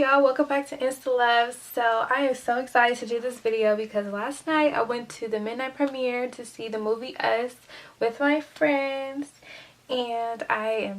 y'all, welcome back to Insta Love. So I am so excited to do this video because last night I went to the midnight premiere to see the movie Us with my friends, and I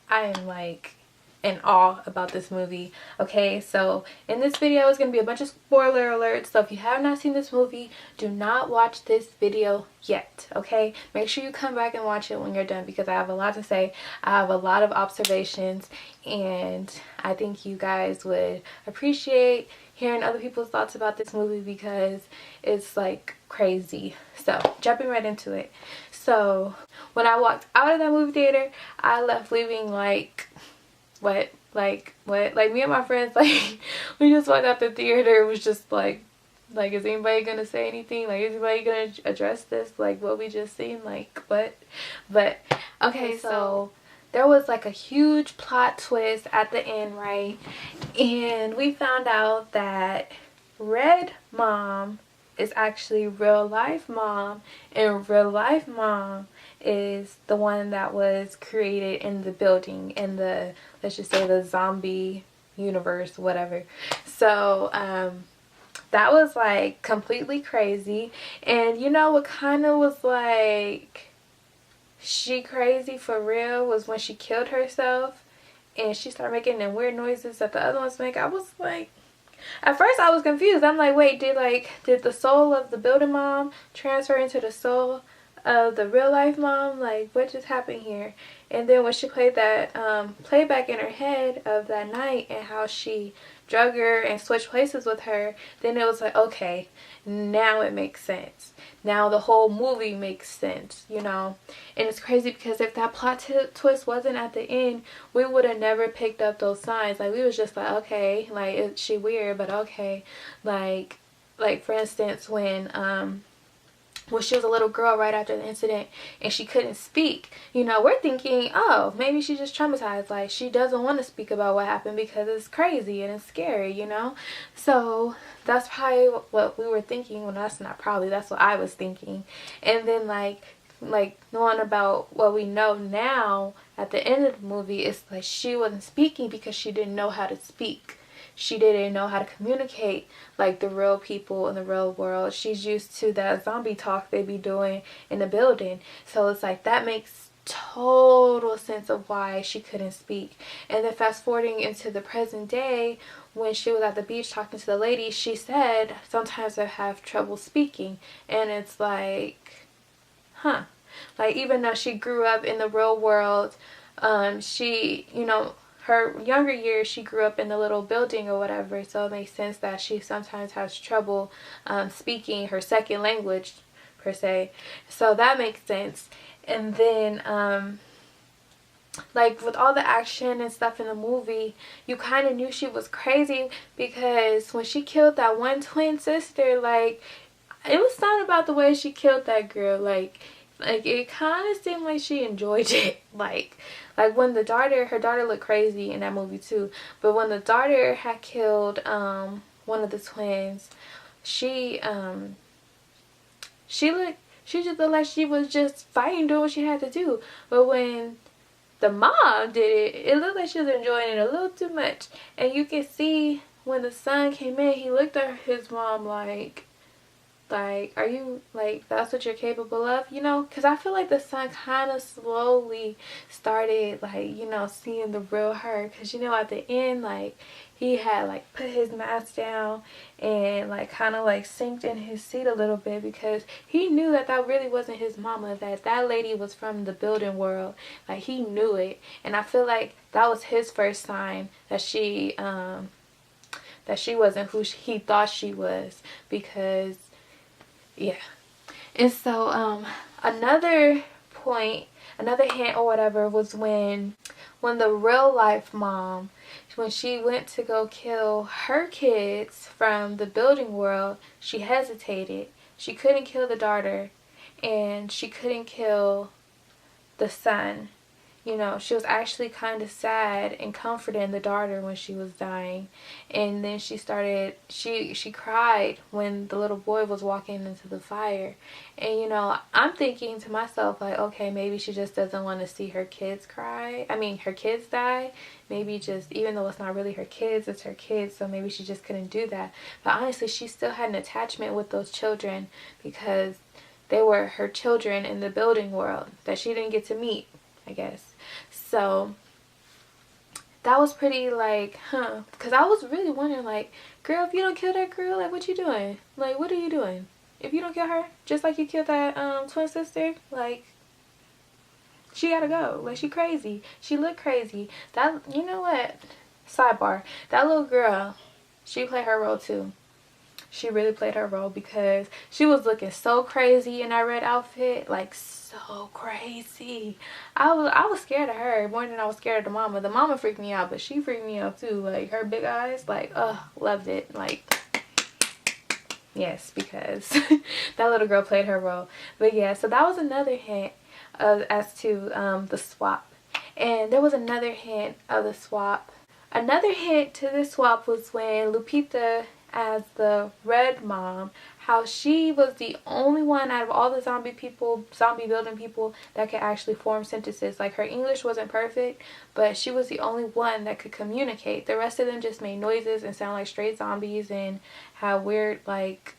am like in awe about this movie. Okay, so in this video is going to be a bunch of spoiler alerts, so if you have not seen this movie, do not watch this video yet. Okay, make sure you come back and watch it when you're done because I have a lot to say. I have a lot of observations, and I think you guys would appreciate hearing other people's thoughts about this movie because it's like crazy. So jumping right into it. So when I walked out of that movie theater, I left leaving like what? Like me and my friends, like, we just walked out the theater. It was just like, is anybody gonna say anything? Like, is anybody gonna address this? Like, what we just seen? Like, what? But, okay, so there was like a huge plot twist at the end, right? And we found out that Red Mom is actually real life mom, and real life mom is the one that was created in the building, in the, let's just say, the zombie universe, whatever. So that was like completely crazy. And you know what kind of was like she crazy for real was when she killed herself and she started making them weird noises that the other ones make. I was like, at first I was confused. I'm like, wait, did the soul of the building mom transfer into the soul of the real life mom? Like, what just happened here? And then when she played that playback in her head of that night and how she drug her and switched places with her, then it was like, okay, now it makes sense. Now the whole movie makes sense, you know? And it's crazy because if that plot twist wasn't at the end, we would have never picked up those signs. Like, we was just like, okay, like, is she weird? But okay. Like for instance, when she was a little girl right after the incident and she couldn't speak, you know, we're thinking, oh, maybe she's just traumatized. Like, she doesn't want to speak about what happened because it's crazy and it's scary, you know? So that's probably what we were thinking. Well, that's not probably, that's what I was thinking. And then like knowing about what we know now at the end of the movie, it's like she wasn't speaking because she didn't know how to speak. She didn't know how to communicate like the real people in the real world. She's used to that zombie talk they be doing in the building. So it's like that makes total sense of why she couldn't speak. And then fast forwarding into the present day, when she was at the beach talking to the lady, she said, sometimes I have trouble speaking. And it's like, huh. Like, even though she grew up in the real world, she, you know, her younger years, she grew up in the little building or whatever, so it makes sense that she sometimes has trouble speaking her second language, per se. So that makes sense. And then, like, with all the action and stuff in the movie, you kind of knew she was crazy because when she killed that one twin sister, like, it was something about the way she killed that girl. Like it kind of seemed like she enjoyed it. Like when her daughter looked crazy in that movie too. But when the daughter had killed one of the twins, she just looked like she was just fighting, doing what she had to do. But when the mom did it, it looked like she was enjoying it a little too much. And you can see when the son came in, he looked at his mom like, are you, like, that's what you're capable of, you know? Because I feel like the son kind of slowly started, like, you know, seeing the real her. Because, you know, at the end, like, he had, like, put his mask down and, like, kind of, like, sinked in his seat a little bit because he knew that that really wasn't his mama, that lady was from the building world. Like, he knew it. And I feel like that was his first sign that she wasn't who he thought she was, because yeah. And so another point, another hint or whatever, was when the real life mom, when she went to go kill her kids from the building world, she hesitated. She couldn't kill the daughter and she couldn't kill the son. you know, she was actually kind of sad and comforting the daughter when she was dying. And then she cried when the little boy was walking into the fire. And, you know, I'm thinking to myself, like, okay, maybe she just doesn't want to see her kids cry. I mean, her kids die. Maybe just, even though it's not really her kids, it's her kids, so maybe she just couldn't do that. But honestly, she still had an attachment with those children because they were her children in the building world that she didn't get to meet, I guess. So that was pretty like, because I was really wondering, like, girl, if you don't kill that girl, like, what you doing? Like, what are you doing? If you don't kill her, just like you killed that twin sister, like, she gotta go. Like, she crazy. She looked crazy. That, you know what? Sidebar. That little girl, she played her role too. She really played her role because she was looking so crazy in that red outfit, like so crazy. I was scared of her more than I was scared of the mama. The mama freaked me out, but she freaked me out too. Like, her big eyes, like, loved it. Like, yes, because that little girl played her role. But yeah, so that was another hint as to the swap. And there was another hint of the swap. Another hint to the swap was when Lupita, as the red mom, how she was the only one out of all the zombie building people, that could actually form sentences. Like, her English wasn't perfect, but she was the only one that could communicate. The rest of them just made noises and sound like straight zombies and had weird, like,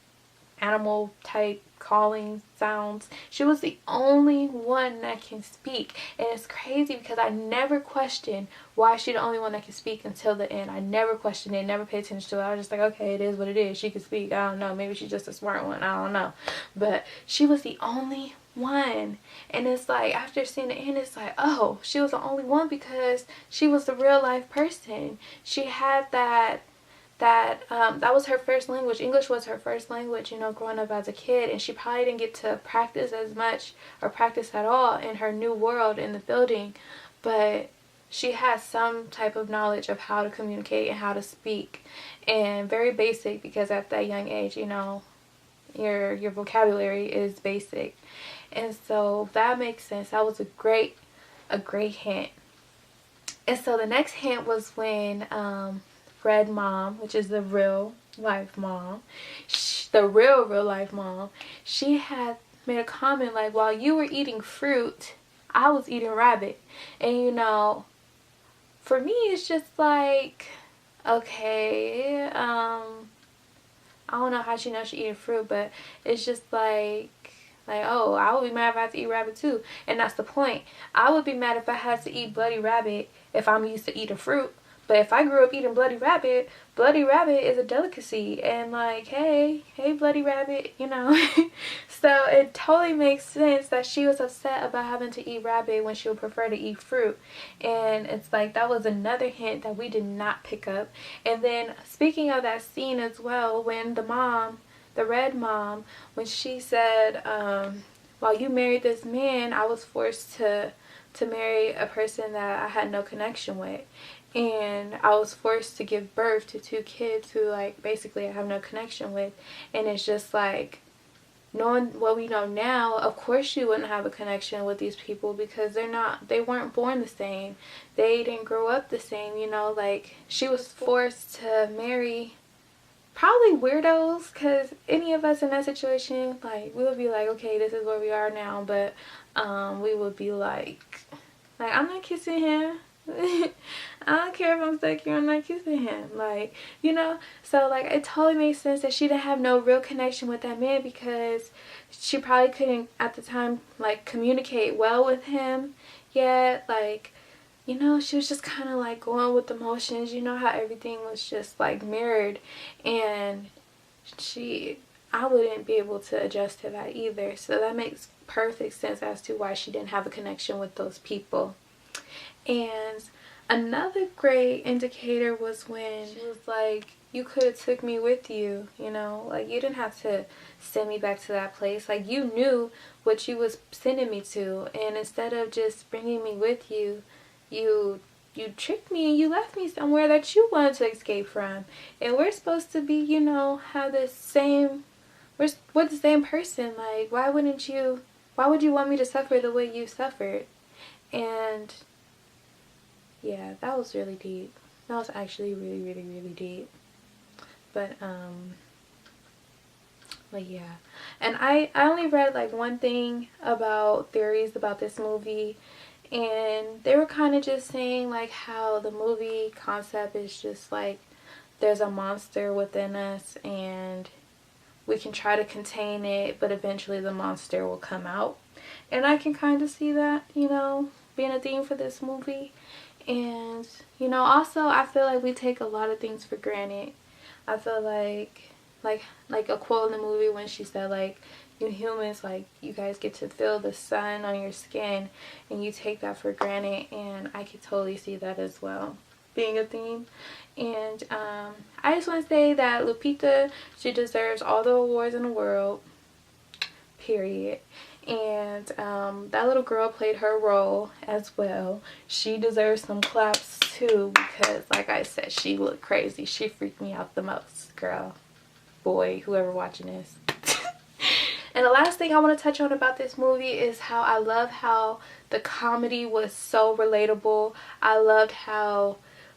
animal type calling sounds. She was the only one that can speak, and it's crazy because I never questioned why she the only one that can speak until the end. I never questioned it, never paid attention to it. I was just like, okay, it is what it is. She can speak. I don't know, maybe she's just a smart one, I don't know, but she was the only one. And it's like, after seeing the end, it's like, oh, she was the only one because she was the real life person. She had that was her first language. English was her first language, you know, growing up as a kid, and she probably didn't get to practice as much or practice at all in her new world in the building, but she has some type of knowledge of how to communicate and how to speak, and very basic, because at that young age, you know, your vocabulary is basic. And so that makes sense. That was a great hint. And so the next hint was when Red mom, which is the real life mom, the real life mom, she had made a comment like, while you were eating fruit, I was eating rabbit. And, you know, for me, it's just like, okay, I don't know how she knows she eating fruit, but it's just like, oh, I would be mad if I had to eat rabbit too. And that's the point. I would be mad if I had to eat bloody rabbit if I'm used to eating fruit. But if I grew up eating bloody rabbit is a delicacy. And like, hey, bloody rabbit, you know. So it totally makes sense that she was upset about having to eat rabbit when she would prefer to eat fruit. And it's like, that was another hint that we did not pick up. And then, speaking of that scene as well, when the mom, the red mom, when she said, while you married this man, I was forced to marry a person that I had no connection with. And I was forced to give birth to two kids who, like, basically I have no connection with. And it's just like, knowing what we know now, of course you wouldn't have a connection with these people because they weren't born the same. They didn't grow up the same, you know. Like, she was forced to marry probably weirdos, because any of us in that situation, like, we would be like, okay, this is where we are now, but we would be like, I'm not kissing him. I don't care if I'm stuck here, I'm not kissing him. Like, you know, so like, it totally makes sense that she didn't have no real connection with that man because she probably couldn't at the time, like, communicate well with him yet. Like, you know, she was just kind of like going with the motions. You know how everything was just like mirrored, and I wouldn't be able to adjust to that either. So that makes perfect sense as to why she didn't have a connection with those people. And another great indicator was when she was like, you could have took me with you, you know, like, you didn't have to send me back to that place. Like, you knew what you was sending me to, and instead of just bringing me with you, you tricked me and you left me somewhere that you wanted to escape from. And we're supposed to be, you know, have the same, we're the same person. Like, why would you want me to suffer the way you suffered? And yeah, that was really deep. That was actually really, really, really deep. But yeah. And I only read like one thing about theories about this movie, and they were kind of just saying like how the movie concept is just like there's a monster within us and we can try to contain it, but eventually the monster will come out. And I can kind of see that, you know, being a theme for this movie. And, you know, also I feel like we take a lot of things for granted. I feel like a quote in the movie when she said like, you humans, like, you guys get to feel the sun on your skin and you take that for granted, and I could totally see that as well being a theme. And I just want to say that Lupita, she deserves all the awards in the world, period. And that little girl played her role as well. She deserves some claps too, because like I said, she looked crazy. She freaked me out the most, girl, boy, whoever watching this. And the last thing I want to touch on about this movie is how I love how the comedy was so relatable. I loved how,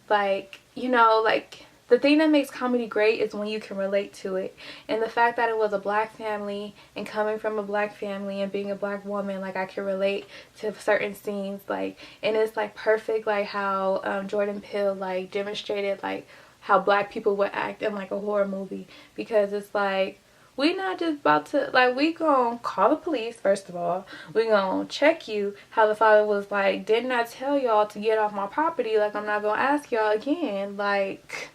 like, you know, like, the thing that makes comedy great is when you can relate to it. And the fact that it was a black family, and coming from a black family and being a black woman, like, I can relate to certain scenes, like, and it's like perfect, like how Jordan Peele like demonstrated like how black people would act in like a horror movie, because it's like, we not just about to, like, we gonna call the police, first of all. We gonna check you. How the father was like, didn't I tell y'all to get off my property? Like, I'm not gonna ask y'all again. Like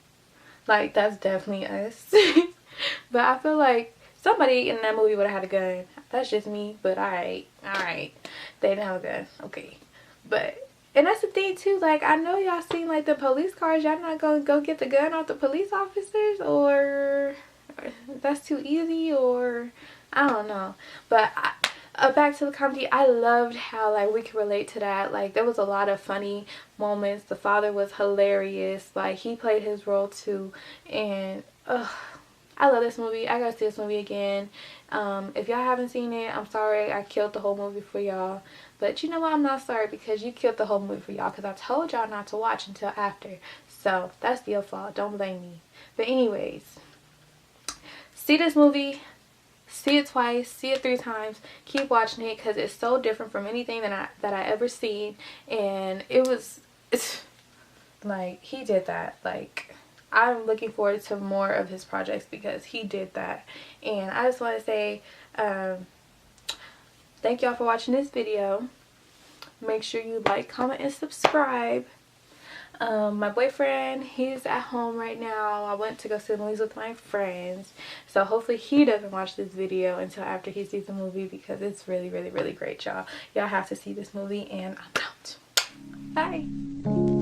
that's definitely us. But I feel like somebody in that movie would have had a gun. That's just me, but alright. They didn't have a gun. Okay. But, and that's the thing too, like, I know y'all seen like the police cars. Y'all not gonna go get the gun off the police officers, or that's too easy, or I don't know. But back to the comedy, I loved how like we could relate to that. Like, there was a lot of funny moments. The father was hilarious. Like, he played his role too. And I love this movie. I gotta see this movie again. If y'all haven't seen it, I'm sorry I killed the whole movie for y'all. But you know what, I'm not sorry, because you killed the whole movie for y'all, because I told y'all not to watch until after. So that's your fault. Don't blame me. But anyways, see this movie, see it twice, see it 3 times, keep watching it, because it's so different from anything that I ever seen. And it's like, he did that. Like, I'm looking forward to more of his projects because he did that. And I just want to say thank y'all for watching this video. Make sure you like, comment, and subscribe. My boyfriend, he's at home right now. I went to go see the movies with my friends, so hopefully he doesn't watch this video until after he sees the movie, because it's really, really, really great, y'all. Y'all have to see this movie, and I'm out. Bye.